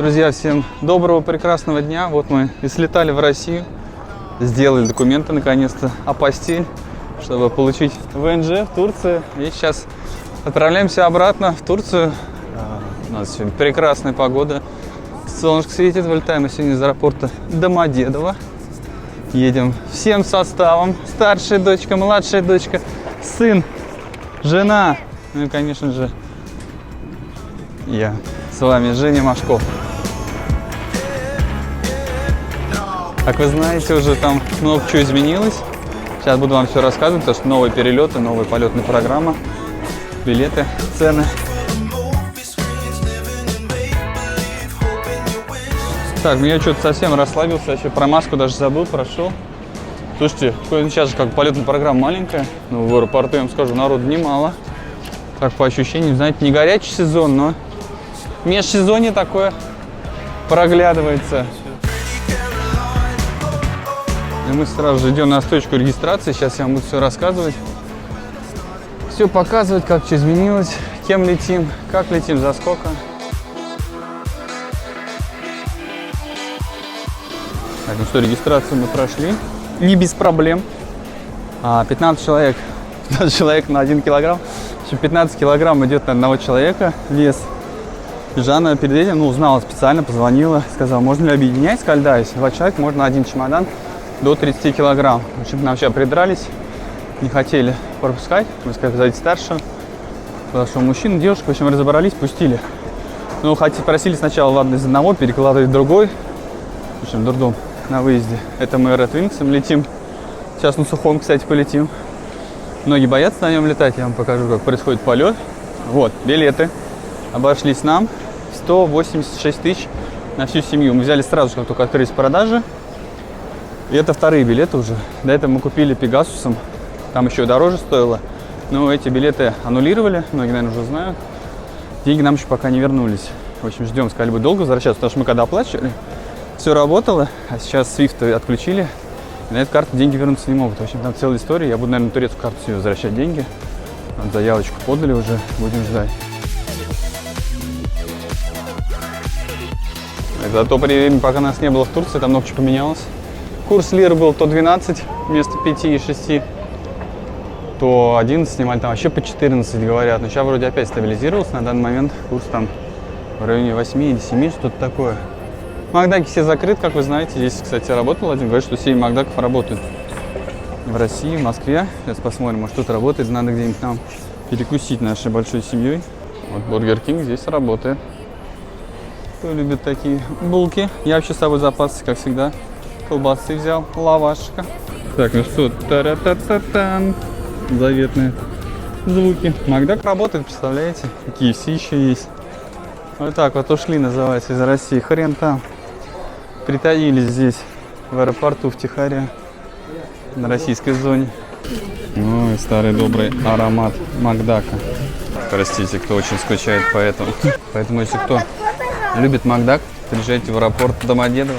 Друзья, всем доброго, прекрасного дня. Вот мы и слетали в Россию, сделали документы наконец-то, апостиль, чтобы получить ВНЖ в Турции. И сейчас отправляемся обратно в Турцию. У нас сегодня прекрасная погода, солнышко светит, вылетаем мы сегодня из аэропорта Домодедово. Едем всем составом, старшая дочка, младшая дочка, сын, жена, ну и, конечно же, я. С вами Женя Машков. Как вы знаете, уже там много чего изменилось. Сейчас буду вам все рассказывать, потому что новые перелеты, новая полетная программа, билеты, цены. Так, я что-то совсем расслабился, вообще про маску даже забыл, прошел. Слушайте, сейчас же как полетная программа маленькая, но в аэропорту, я вам скажу, народу немало. Так, по ощущениям, знаете, не горячий сезон, но межсезонье такое проглядывается. И мы сразу же идем на стойку регистрации. Сейчас я вам буду все рассказывать. Все показывать, как что изменилось, кем летим, как летим, за сколько. Так, ну что, регистрацию мы прошли. Не без проблем. 15 человек на 1 килограмм. 15 килограмм идет на одного человека вес. Жанна перед этим, узнала специально, позвонила, сказала, можно ли объединять, сказали, да, если 2 человека, можно один чемодан до 30 килограмм. В общем, нам сейчас придрались, не хотели пропускать, мы сказали, зовите старшего, что мужчина, девушка, в общем, разобрались, пустили. Ну, просили сначала, ладно, из одного перекладывать в другой, в общем, дурдом на выезде. Это мы Red Wings летим, сейчас на сухом, кстати, полетим. Многие боятся на нем летать, я вам покажу, как происходит полет. Вот, билеты обошлись нам 186 тысяч на всю семью. Мы взяли сразу, как только открылись продажи. И это вторые билеты уже. До этого мы купили Пегасусом. Там еще дороже стоило. Но эти билеты аннулировали. Многие, наверное, уже знают. Деньги нам еще пока не вернулись. В общем, ждем. Сказали бы долго возвращаться, потому что мы когда оплачивали, все работало. А сейчас Swift отключили. И на эту карту деньги вернуться не могут. В общем, там целая история. Я буду, наверное, на турецкую карту себе возвращать деньги. Там заявочку подали уже. Будем ждать. За то время, пока нас не было в Турции, там много чего поменялось. Курс лиры был то 12 вместо 5 и 6, то 11 снимали, там вообще по 14 говорят. Но сейчас вроде опять стабилизировался. На данный момент курс там в районе 8 или 7, что-то такое. Макдаки все закрыты, как вы знаете. Здесь, кстати, работал один, говорит, что 7 Макдаков работают в России, в Москве. Сейчас посмотрим, может тут работает, надо где-нибудь нам перекусить нашей большой семьей. Вот Бургер Кинг здесь работает. Кто любит такие булки? Я вообще с собой запасы, как всегда. Колбасы взял, лавашка. Так, ну что, та-ра-та-та-тан. Заветные звуки. Макдак работает, представляете? KFC еще есть. Вот так вот ушли, называется, из России. Хрен там. Притаились здесь, в аэропорту втихаря, на российской зоне. Ну и старый добрый аромат Макдака. Простите, кто очень скучает по этому. Поэтому, если кто любит Макдак, приезжайте в аэропорт Домодедово.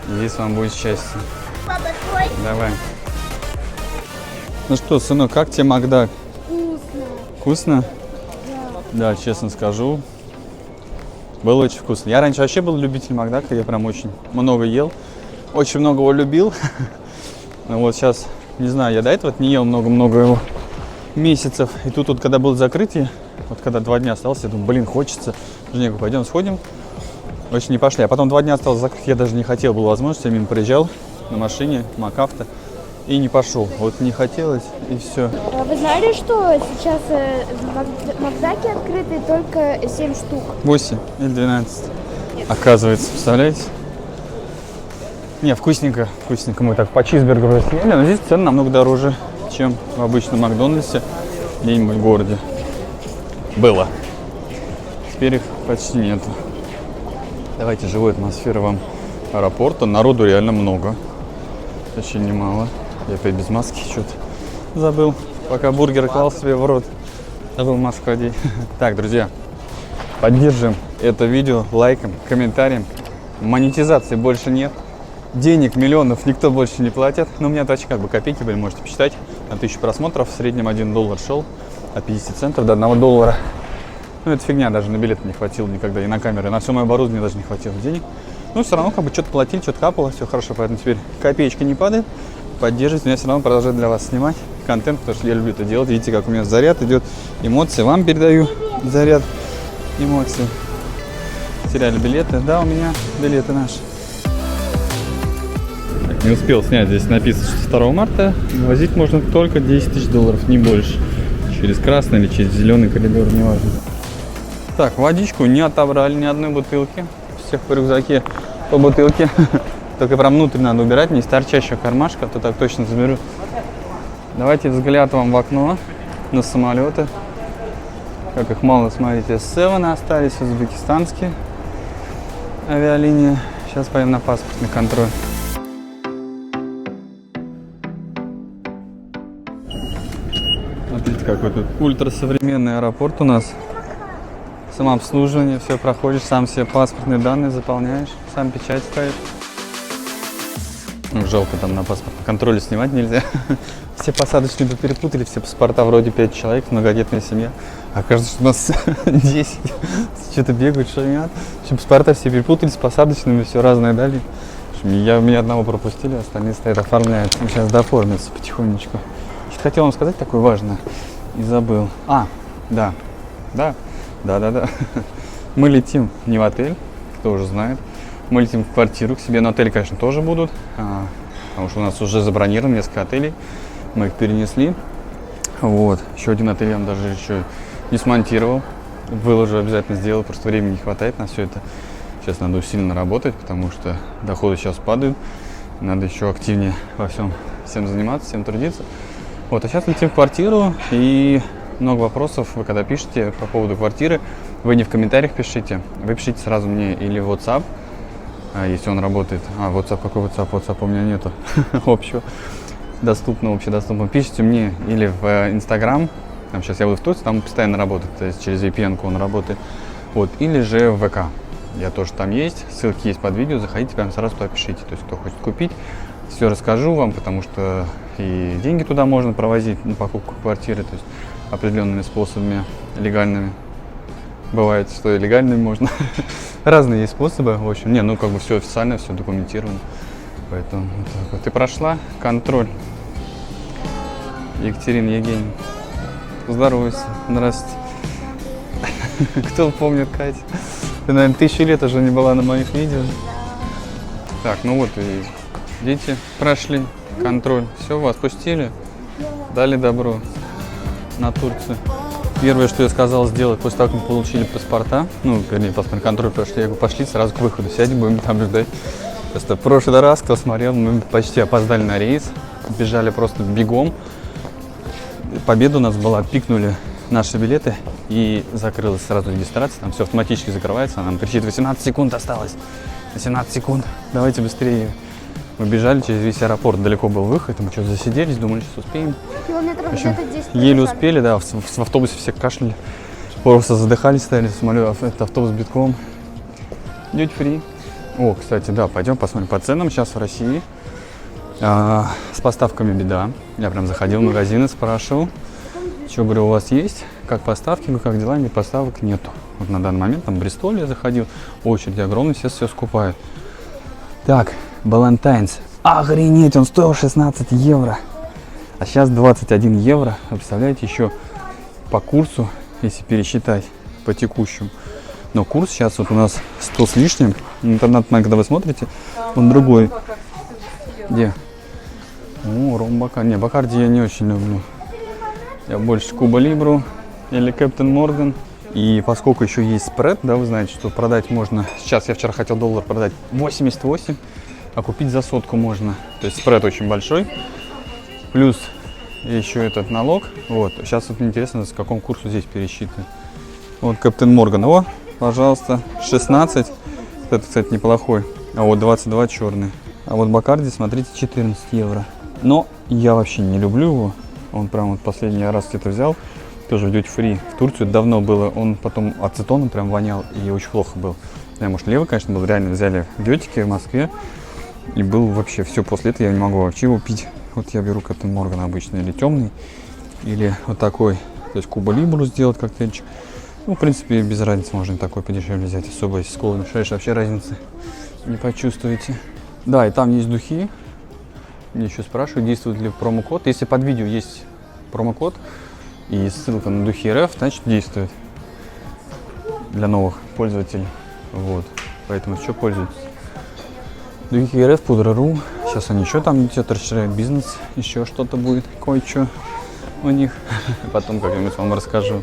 Здесь вам будет счастье. Папа, твой? Давай. Ну что, сынок, как тебе Макдак? Вкусно. Вкусно? Да. Да, честно скажу. Было очень вкусно. Я раньше вообще был любителем Макдака, я прям очень много ел. Очень много его любил. Но вот сейчас, не знаю, я до этого не ел много-много его месяцев. И тут вот, когда было закрытие, вот когда 2 дня осталось, я думаю, блин, хочется. Жене говорю, пойдем сходим. Очень не пошли. А потом 2 дня осталось закрыть, я даже не хотел, было возможности, я мимо проезжал на машине, МакАвто, и не пошел. Вот не хотелось, и все. А вы знали, что сейчас Макдаки открыты только 7 штук? 8 или 12. Оказывается, представляете? Не, вкусненько. Вкусненько. Мы так по чизбургеру съели, но здесь цены намного дороже, чем в обычном Макдональдсе где-нибудь в городе. Было. Теперь их почти нету. Давайте живую атмосферу вам аэропорта. Народу реально много. Очень немало. Я опять без маски что-то забыл. Пока бургер клал себе в рот. Забыл маску одеть. Так, друзья, поддержим это видео лайком, комментарием. Монетизации больше нет. Денег миллионов никто больше не платит. Но у меня точно как бы копейки были, можете посчитать. На 1000 просмотров в среднем $1 шел. От 50 центов до $1. Ну, это фигня, даже на билет не хватило никогда, и на камеры, на все мое оборудование даже не хватило денег. Ну, все равно, как бы, что-то платили, что-то капало, все хорошо, поэтому теперь копеечка не падает, поддерживайте, меня все равно продолжаю для вас снимать контент, потому что я люблю это делать. Видите, как у меня заряд идет, эмоции, вам передаю заряд эмоций. Теряли билеты, да, у меня билеты наши. Так, не успел снять, здесь написано, что 2 марта возить можно только 10 тысяч долларов, не больше. Через красный или через зеленый коридор, неважно. Так, водичку не отобрали ни одной бутылки. Всех по рюкзаке по бутылке. Только прям внутрь надо убирать, не из торчащего кармашка, а то так точно заберу. Давайте взгляд вам в окно на самолеты. Как их мало, смотрите, С7 остались, узбекистанские авиалинии. Сейчас поедем на паспортный контроль. Смотрите, какой тут ультрасовременный аэропорт у нас. Самообслуживание, все проходишь, сам себе паспортные данные заполняешь, сам печать ставишь. Ну, жалко, там на паспортном контроле снимать нельзя. Все посадочные тут перепутали, все паспорта вроде 5 человек, многодетная семья. Окажется, что у нас 10. Что-то бегают, шумят. Паспорта все перепутали с посадочными, все разное дали. Меня одного пропустили, остальные стоят, оформляют. Сейчас дооформятся потихонечку. Что-то хотел вам сказать такое важное и забыл. Да. Мы летим не в отель, кто уже знает. Мы летим в квартиру к себе. На отеле, конечно, тоже будут, потому что у нас уже забронировано несколько отелей. Мы их перенесли. Вот. Еще один отель я вам даже еще не смонтировал. Выложу, обязательно сделаю, просто времени не хватает на все это. Сейчас надо усиленно работать, потому что доходы сейчас падают. Надо еще активнее во всем заниматься, всем трудиться. Вот, а сейчас летим в квартиру, и много вопросов вы когда пишете по поводу квартиры, вы не в комментариях пишите, вы пишите сразу мне или в WhatsApp, если он работает. WhatsApp, какой WhatsApp? WhatsApp у меня нету общего, общедоступного. Пишите мне или в Instagram, там сейчас я буду в Турции, там постоянно работает, то есть через VPN он работает, вот, или же в ВК. Я тоже там есть, ссылки есть под видео, заходите, прямо сразу туда пишите, то есть кто хочет купить, все расскажу вам, потому что и деньги туда можно провозить на покупку квартиры, то есть определенными способами легальными. Бывает, что и легальными можно. Разные есть способы, в общем, как бы все официально, все документировано. Поэтому вот так вот. И прошла контроль. Екатерина Евгеньевна. Здоровайся, здравствуйте. Кто помнит Катю? Ты, наверное, 1000 лет уже не была на моих видео. Так, ну вот и дети прошли контроль. Все, вас пустили, дали добро на Турцию. Первое, что я сказал сделать после того, как мы получили паспорта, паспортный контроль прошли, я говорю, пошли сразу к выходу, сядем, будем там ждать. Просто в прошлый раз, кто смотрел, мы почти опоздали на рейс, бежали просто бегом. Победа у нас была, пикнули наши билеты и закрылась сразу регистрация, там все автоматически закрывается, она нам кричит, 18 секунд осталось, 18 секунд, давайте быстрее. Мы бежали через весь аэропорт, далеко был выход, мы что-то засиделись, думали, сейчас успеем. Километров где-то 10 еле успели, да, в автобусе все кашляли, просто задыхались, стояли, самолет, автобус битком. Duty free. О, кстати, да, пойдем посмотрим по ценам сейчас в России. С поставками беда. Я прям заходил в магазины, спрашивал, что, говорю, у вас есть, как поставки, как дела, нет, поставок нету. Вот на данный момент там в Бристоле я заходил, очередь огромная, все скупают. Так, Балантайнс. Охренеть, он стоил 16 евро. А сейчас 21 евро. Вы представляете, еще по курсу, если пересчитать по текущему. Но курс сейчас вот у нас 100 с лишним. Интернет, когда вы смотрите, он другой. Где? О, ром Бакарди. Не, Бакарди я не очень люблю. Я больше Куба Либру или Кэптен Морган. И поскольку еще есть спред, да, вы знаете, что продать можно. Сейчас я вчера хотел доллар продать 88, а купить за 100 можно. То есть спред очень большой. Плюс еще этот налог. Вот. Сейчас вот интересно, с каком курсу здесь пересчитывать. Вот Кэптен Морган. О, пожалуйста, 16. Это, кстати, неплохой. А вот 22 черный. А вот Бакарди, смотрите, 14 евро. Но я вообще не люблю его. Он прям вот последний раз где-то взял. Тоже в Duty Free. В Турцию давно было. Он потом ацетоном прям вонял и очень плохо был. Я, может, левый, конечно, был. Реально взяли в Гетике в Москве. И был вообще все. После этого я не могу вообще его пить. Вот я беру Кэптен Морган обычный. Или темный. Или вот такой. То есть Куба Либру сделать коктейльчик. Ну, в принципе, без разницы, можно такой подешевле взять. Особо, если с колой мешаешь, вообще разницы не почувствуете. Да, и там есть духи. Мне еще спрашивают, действует ли промокод. Если под видео есть промокод и ссылка на духи РФ, значит действует для новых пользователей. Вот, поэтому что пользуйтесь. Духи РФ, пудра.ру. Сейчас они еще там где-то расширяют бизнес, еще что-то будет, кое-что у них. Потом как-нибудь вам расскажу.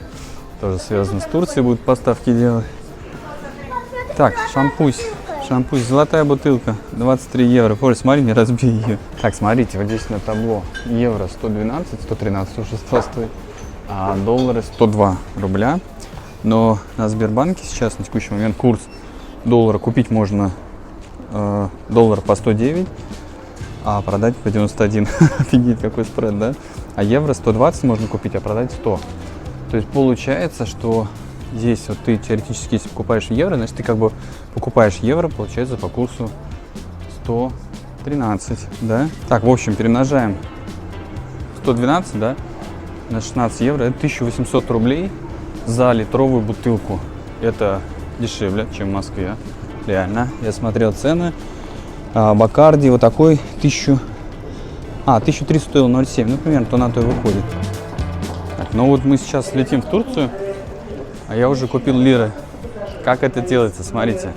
Тоже связано с Турцией, будут поставки делать. Так, шампусь. Шампусь, золотая бутылка, 23 евро. Поль, смотри, не разбей ее. Так, смотрите, вот здесь на табло евро 112, 113 уже стоит, а доллары 102 рубля. Но на Сбербанке сейчас на текущий момент курс доллара купить можно доллар по 109, а продать по 91. Офигеть, какой спред, да? А евро 120 можно купить, а продать 100. То есть получается, что здесь вот ты теоретически, если покупаешь евро, значит ты как бы покупаешь евро, получается по курсу 113, да? Так, в общем, перемножаем 112, да, на 16 евро, это 1800 рублей за литровую бутылку. Это дешевле, чем в Москве, реально. Я смотрел цены. Бакарди вот такой 1300 стоил 0,7, ну, примерно, то на то и выходит. Так, ну вот мы сейчас летим в Турцию. А я уже купил лиры. Как это делается? Смотрите.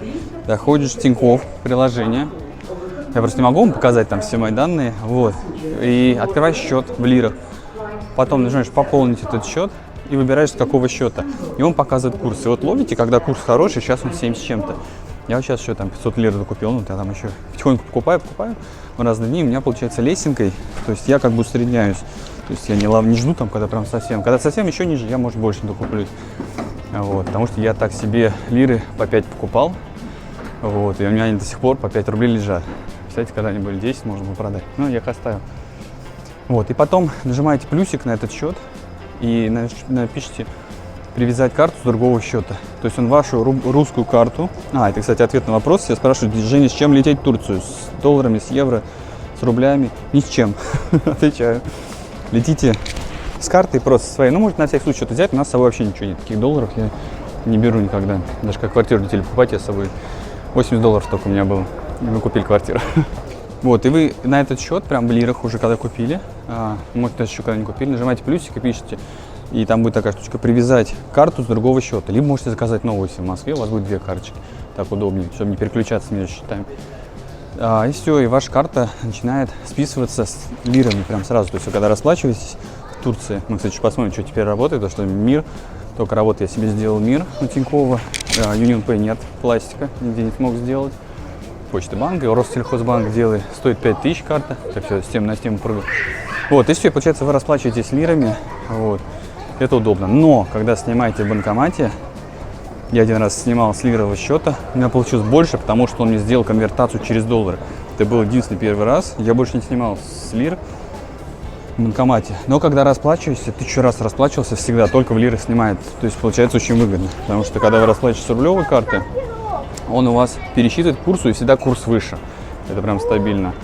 Заходишь в Тинькофф, приложение. Я просто не могу вам показать там все мои данные. Вот. И открываешь счет в лирах. Потом нажимаешь пополнить этот счет и выбираешь с какого счета. И он показывает курс. И вот ловите, когда курс хороший, сейчас он 7 с чем-то. Я вот сейчас еще там 500 лир докупил. Ну, я там еще потихоньку покупаю в разные дни. У меня получается лесенкой. То есть я как бы усредняюсь. То есть я не жду там, когда прям совсем. Когда совсем еще ниже, я, может, больше докуплюсь. Вот, потому что я так себе лиры по 5 покупал, вот, и у меня они до сих пор по 5 рублей лежат. Представляете, когда они были 10, можно было продать. Ну, я их оставил. Вот, и потом нажимаете плюсик на этот счет и напишите привязать карту с другого счета. То есть он вашу русскую карту. Это, кстати, ответ на вопрос. Все спрашивают, Женя, с чем лететь в Турцию? С долларами, с евро, с рублями? Ни с чем. Отвечаю. Летите с картой просто своей. Ну, может, на всякий случай что-то взять. У нас с собой вообще ничего нет. Таких долларов я не беру никогда. Даже как квартиру летели покупать, я с собой 80 долларов только у меня было. И мы купили квартиру. Вот, и вы на этот счет, прям в лирах уже когда купили, может, даже еще когда не купили, нажимаете плюсик и пишите. И там будет такая штучка, привязать карту с другого счета. Либо можете заказать новую, если в Москве у вас будет 2 карточки. Так удобнее, чтобы не переключаться между счетами. И все, и ваша карта начинает списываться с лирами прям сразу. То есть вы когда расплачиваетесь в Турции, мы, кстати, посмотрим, что теперь работает, потому что МИР, только работает, я себе сделал МИР на Тинькова, Union Pay нет, пластика, нигде не смог сделать. Почта банка, Россельхозбанк делает, стоит 5000 карта, так все, с тем на тему прыгаю. Вот, и все, получается, вы расплачиваетесь лирами, вот, это удобно. Но, когда снимаете в банкомате, я один раз снимал с лирового счета, у меня получилось больше, потому что он мне сделал конвертацию через доллары. Это был единственный первый раз, я больше не снимал с лир в банкомате. Но когда расплачиваешься, 1000 раз расплачивался всегда, только в лирах снимает. То есть получается очень выгодно, потому что когда вы расплачиваетесь с рублевой карты, он у вас пересчитывает курсу, и всегда курс выше. Это прям стабильно.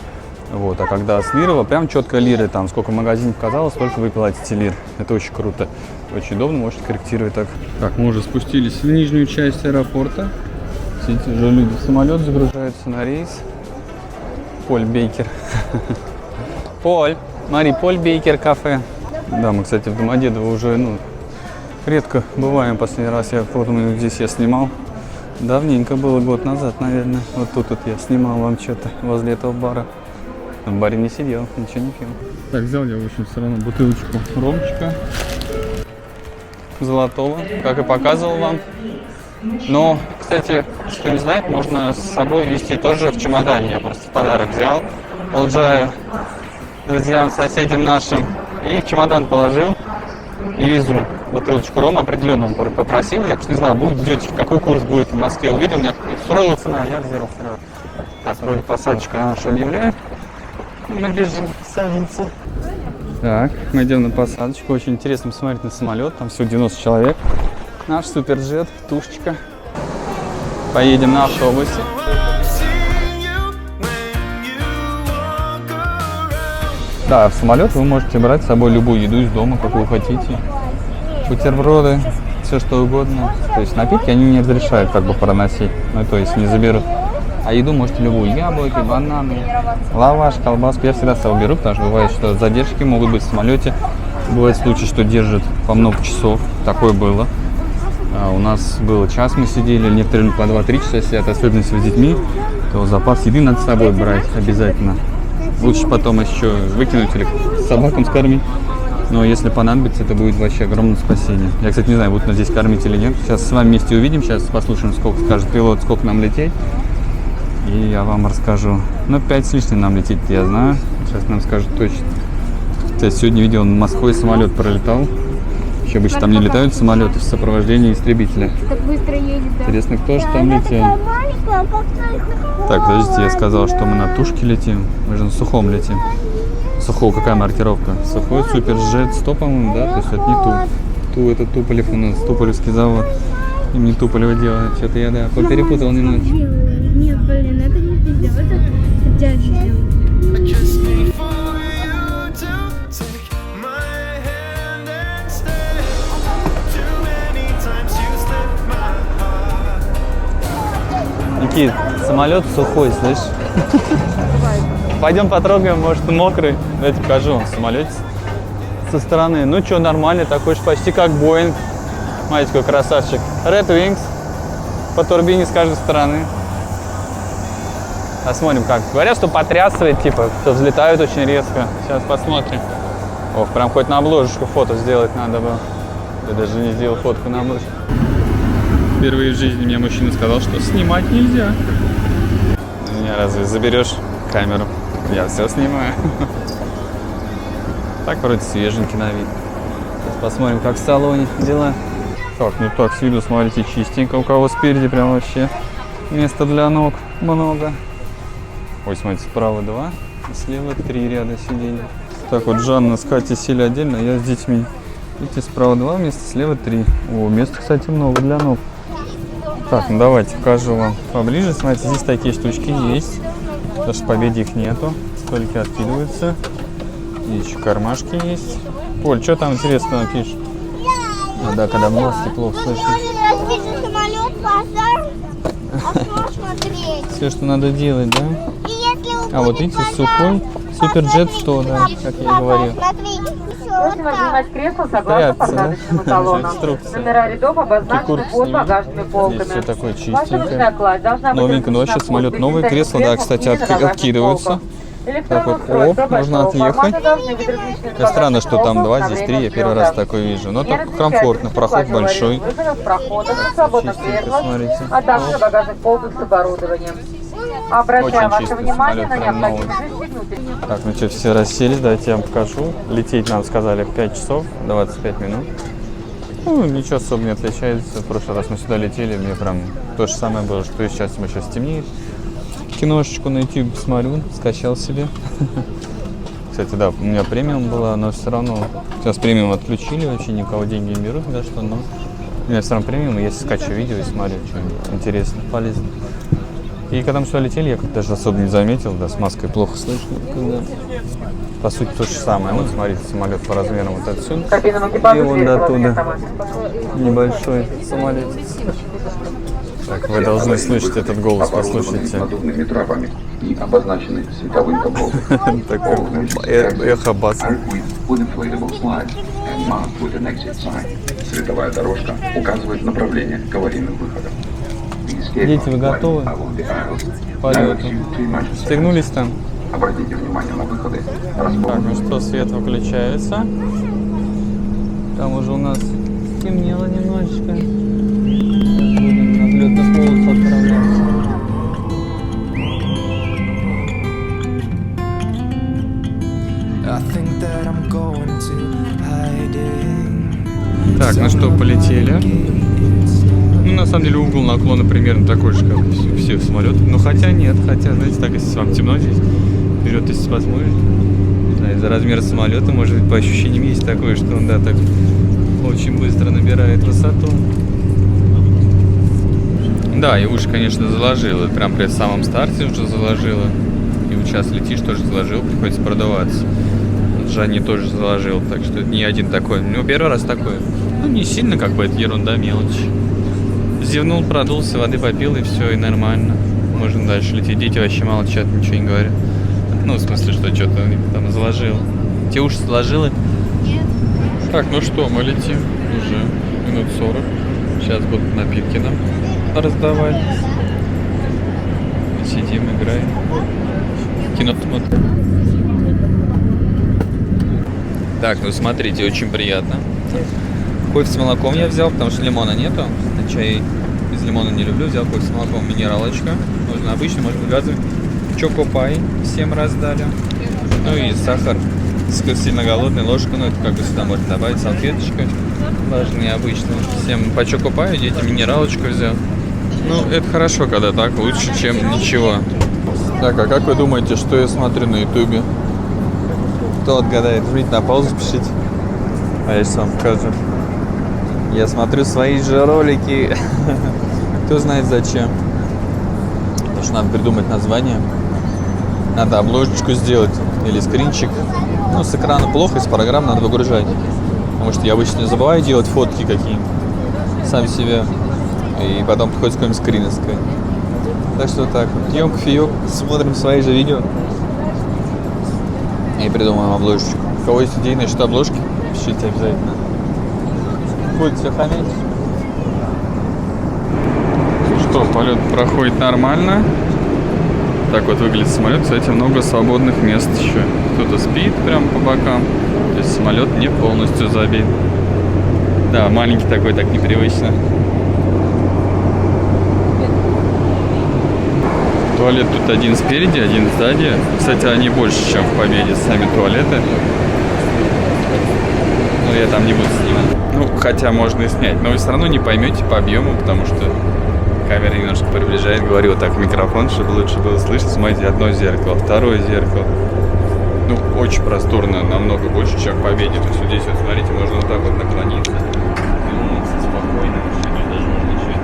Вот, а когда с лирового, прям четко лиры, там сколько в магазине показалось, столько вы платите лир. Это очень круто, очень удобно, можете корректировать так. Так, мы уже спустились в нижнюю часть аэропорта. Сидите, уже люди в самолет загружаются на рейс. Поль Бейкер. Поль, смотри, Поль Бейкер кафе. Да, мы, кстати, в Домодедово уже, редко бываем. Последний раз здесь я снимал. Давненько было, год назад, наверное. Вот тут вот я снимал вам что-то возле этого бара. В баре не сидел, ничего не пил. Так, взял я, в общем, все равно бутылочку ромчика золотого, как и показывал вам. Но, кстати, кто не знает, можно с собой везти тоже в чемодане. Я просто подарок взял, получаю друзьям, соседям нашим, и в чемодан положил и везу бутылочку рома определенного попросил. Я не знал, будет идете, какой курс будет в Москве. Увидел, меня устроила цена, я взял сразу. Так, вроде посадочка наша объявляет. Мы бежим садимся. Так, мы идем на посадочку. Очень интересно посмотреть на самолет. Там всего 90 человек. Наш суперджет, тушечка. Поедем на автобусе. Да, в самолет вы можете брать с собой любую еду из дома, какую хотите. Бутерброды, все что угодно. То есть напитки они не разрешают как бы проносить, ну то есть не заберут. А еду можете любую, яблоки, бананы, лаваш, колбаску. Я всегда с собой беру, потому что бывает, что задержки могут быть в самолете. Бывает случай, что держат по много часов, такое было. У нас было час мы сидели, некоторые по 2-3 часа сидят, особенно если с детьми, то запас еды надо с собой брать обязательно. Лучше потом еще выкинуть или собакам скормить. Но если понадобится, это будет вообще огромное спасение. Я, кстати, не знаю, будут нас здесь кормить или нет. Сейчас с вами вместе увидим, сейчас послушаем, сколько скажет пилот, сколько нам лететь. И я вам расскажу. Ну, 5 с лишним нам летит, я знаю. Сейчас нам скажут точно. Кстати, сегодня видел, над Москвой самолет пролетал. Еще обычно там не летают самолеты в сопровождении истребителя. Так быстро едет, да? Интересно, кто же там летел? Так, подождите, я сказал, что мы на Тушке летим. Мы же на Сухом летим. Сухого какая маркировка? Сухой Суперджет 100, по-моему, да? То есть это не Ту, это Туполев у нас, Туполевский завод. Им не Туполева делают. Что-то я, да, перепутал немножечко. Нет, блин, это не ты сделал, это дядя сделал. Никит, самолет сухой, слышишь? Пойдем потрогаем, может он мокрый. Давайте покажу вам самолет со стороны. Ну что, нормальный, такой же почти как Боинг. Смотрите, какой красавчик. Red Wings. По турбине с каждой стороны. Посмотрим как. Говорят, что потрясывает, типа, что взлетают очень резко. Сейчас посмотрим. Ох, прям хоть на обложечку фото сделать надо было. Я даже не сделал фотку на обложку. Впервые в жизни мне мужчина сказал, что снимать нельзя. Меня разве заберешь камеру? Я все снимаю. Так вроде свеженький на вид. Сейчас посмотрим, как в салоне дела. Так, ну так, с виду, смотрите, чистенько. У кого спереди прям вообще места для ног много. Ой, смотрите, справа 2, слева 3 ряда сидений. Так вот, Жанна с Катей сели отдельно, я с детьми. Видите, справа 2 места, слева 3. О, места, кстати, много для ног. Так, ну давайте покажу вам поближе. Смотрите, здесь такие штучки есть. Потому что в Победе их нету. Столики откидываются. И еще кармашки есть. Поль, что там интересного пишешь? А, да, когда в маске плохо слышно. Все, что надо делать, да? А вот видите, сухой Суперджет 100, да, как я и говорил. Просим занимать кресло согласно посадочному талону. Номера рядов обозначены под багажными полками. Здесь все такое Ваша ручная кладь должна быть новенько, но вообще самолет новый. Кресла, да, кстати, откидываются. Так вот, оп, можно отъехать. Это странно, что там 2, здесь 3, я первый раз такой вижу. Но так комфортно, проход большой. Смотрите. А также багажных полках с оборудованием. Обращаю ваше внимание на необходимость застегнуть. Так, ну что, все расселись, давайте я вам покажу. Лететь нам сказали 5 часов, 25 минут. Ну, ничего особо не отличается. В прошлый раз мы сюда летели, мне прям то же самое было, что и сейчас мы сейчас темнеет. Киношечку на YouTube смотрю, скачал себе. Кстати, да, у меня премиум была, но все равно сейчас премиум отключили, вообще никого деньги не берут, да что, но у меня все равно премиум, и если скачу видео и смотрю, что интересно, полезно. И когда мы сюда летели, я как-то даже особо не заметил, да, с маской плохо слышно. Когда... По сути, то же самое. Вот смотрите, самолет по размерам вот отсюда. И вот до туда небольшой самолет. Так, вы должны слышать этот голос, послушайте. Подобными тропами и обозначены световым композом. Эхо баса. Световая дорожка указывает направление к аварийным выходам. Дети, вы готовы к полету? Стегнулись там? Обратите внимание на выходы. Так, ну что, свет выключается. Там уже у нас темнело немножечко. Будем на взлетную полосу отправляться. Так, ну что, полетели. Ну, на самом деле, угол наклона примерно такой же, как все самолеты. Ну, хотя нет, хотя, знаете, так, если вам темно здесь, вперед, если посмотришь, да, из-за размера самолета, может быть, по ощущениям есть такое, что он, да, так очень быстро набирает высоту. Да, и уши, конечно, заложило, прям при самом старте уже заложило. И вот сейчас летишь, тоже заложил, приходится продуваться. не тоже заложил, так что это не один такой. Ну, первый раз такой. Ну, не сильно, как бы, это ерунда, мелочь. Зевнул, продулся, воды попил, и все, и нормально. Можно дальше лететь. Дети вообще молчат, ничего не говорят. Ну, в смысле, что что-то там заложил. Те уши заложило? Нет. Так, ну что, мы летим уже минут 40. Сейчас будут напитки нам раздавать. Сидим, играем. Кино смотрим. Так, ну смотрите, очень приятно. Кофе с молоком я взял, потому что лимона нету. Чай без лимона не люблю. Взял кофе с молоком, минералочка. Можно обычно, можно газовый. Чокопай всем раздали. Ну и сахар. Если сильно голодный, ложка, ну это как бы сюда можно добавить, салфеточка. Важные обычно. Всем по чокопаю, дети минералочку взял. Ну, это хорошо, когда так, лучше, чем ничего. Так, а как вы думаете, что я смотрю на ютубе? Кто отгадает? Жмите на паузу, пишите. А я сейчас вам покажу. Я смотрю свои же ролики. Кто знает зачем. Потому что надо придумать название. Надо обложечку сделать или скринчик. Ну, с экрана плохо, из программ надо выгружать. Потому что я обычно забываю делать фотки какие сам себе. И потом приходится какой-нибудь скрин искать. Так что вот так вот. Пьем кофеек, смотрим свои же видео. И придумаем обложечку. У кого есть идеи насчет обложки, пишите обязательно. Будет все хамить. Что, полет проходит нормально. Так вот выглядит самолет. Кстати, много свободных мест еще. Кто-то спит прям по бокам. То есть самолет не полностью забит. Да, маленький такой, так непривычно. Туалет тут один спереди, один сзади. Кстати, они больше, чем в Победе, сами туалеты. Но я там не буду снимать. Ну, хотя можно и снять. Но вы все равно не поймете по объему, потому что камера немножко приближает. Говорю вот так в микрофон, чтобы лучше было слышать. Смотрите, одно зеркало, второе зеркало. Ну, очень просторно, намного больше, чем в Победе. То есть вот здесь вот, смотрите, можно вот так вот наклониться. Спокойно, даже можно еще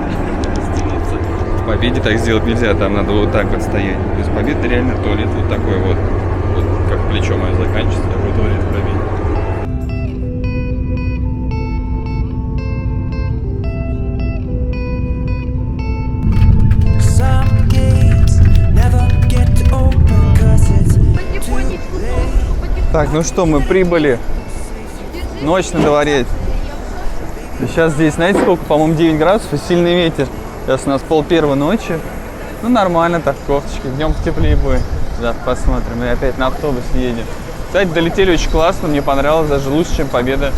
в Победе так сделать нельзя, там надо вот так вот стоять. То есть Победа реально туалет вот такой вот. Вот как плечо мое заканчивается, такой туалет в Победе. Так, ну что, мы прибыли. Ночь на дворе. Сейчас здесь, знаете, сколько? По-моему, 9 градусов и сильный ветер. Сейчас у нас 12:30 ночи. Ну, нормально так, кофточки. Днем потеплее будет. Да, посмотрим. И опять на автобус едем. Кстати, долетели очень классно. Мне понравилось. Даже лучше, чем Победа.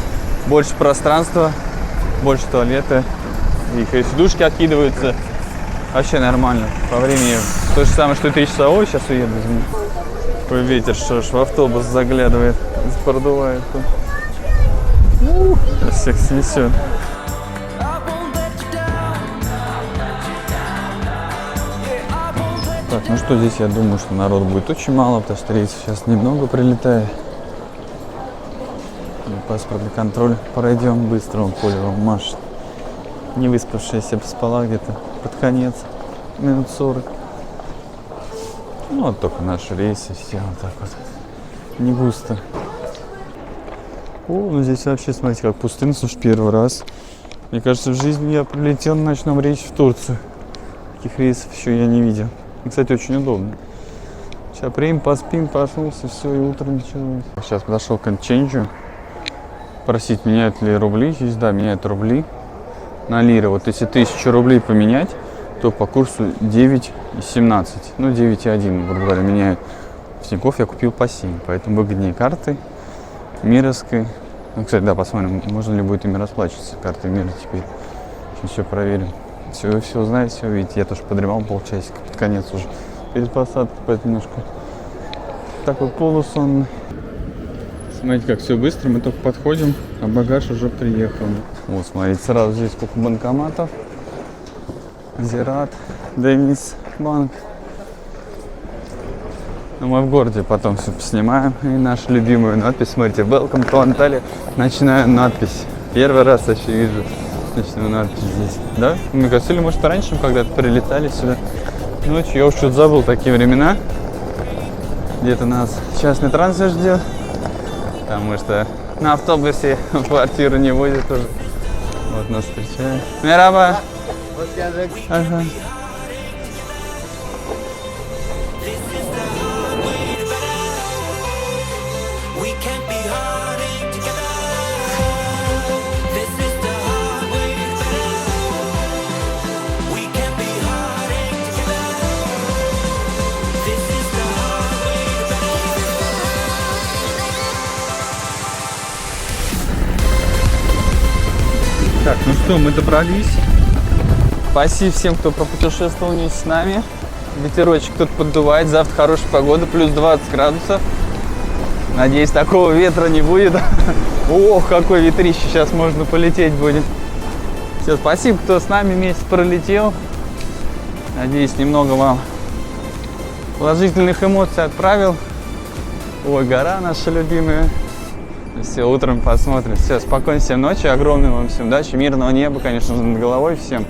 Больше пространства, больше туалета. И сидушки откидываются. Вообще нормально. По времени то же самое, что и 3 часа. Ой, сейчас уеду, извини. Какой ветер, что ж, в автобус заглядывает, продувает. Всех снесет. Так, ну что, здесь я думаю, что народ будет очень мало, потому что рейс сейчас немного прилетает. Паспортный контроль пройдем быстро, он поле вам машет. Не выспавшаяся поспала где-то под конец, минут 40. Ну, вот только наши рейсы, все вот так вот. Не густо. О, ну здесь вообще, смотрите, как пустынно, слушай, первый раз. Мне кажется, в жизни я прилетел на ночном рейсе в Турцию. Таких рейсов еще я не видел. И, кстати, очень удобно. Сейчас прием, поспим, проснулся, все, и утро началось. Сейчас подошел к инченджу. Просить, меняют ли рубли. Здесь, да, меняют рубли на лиры. Вот если 1000 рублей поменять, то по курсу 9,17. Ну, 9,1, грубо говоря, меняют. В Тинькофф я купил по 7, поэтому выгоднее карты Мировской. Ну, кстати, да, посмотрим, можно ли будет ими расплачиваться картой Мира теперь. Сейчас все проверим. Все узнаете, все увидите. Я тоже подремал полчасика, под конец уже. Перед посадкой, поэтому немножко такой полусонный. Смотрите, как все быстро, мы только подходим, а багаж уже приехал. Вот, смотрите, сразу здесь сколько банкоматов. Зират, Денис банк. Ну, мы в городе потом все поснимаем. И нашу любимую надпись, смотрите, Welcome to Antalya. Начинаю надпись. Первый раз вообще вижу начинаю надпись здесь. Да? Мне кажется, или может раньше мы когда-то прилетали сюда. Ночью я уж что-то забыл такие времена. Где-то нас частный транспорт ждет. Потому что на автобусе в квартиру не будет тоже. Вот нас встречает. Мераба. Ага. Так, ну что, мы добрались. Спасибо всем, кто пропутешествовал вместе с нами. Ветерочек тут поддувает, завтра хорошая погода, плюс 20 градусов. Надеюсь, такого ветра не будет. Ох, какой ветрище, сейчас можно полететь будет. Все, спасибо, кто с нами вместе пролетел. Надеюсь, немного вам положительных эмоций отправил. Ой, гора наша любимая. Все, утром посмотрим. Все, спокойной всем ночи, огромной вам всем удачи, мирного неба, конечно же, над головой всем.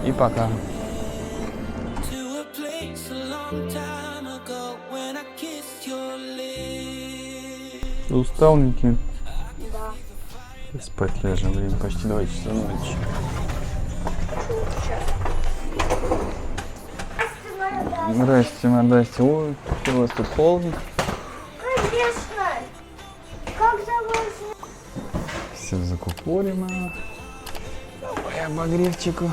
И пока. Устал, Никит? Да. Спать ляжем, время почти 2 часа ночи. Здрасте, здрасте. Ой, что у вас тут холодно? Конечно. Как зовут? Все закупорено. Ой, обогревчику.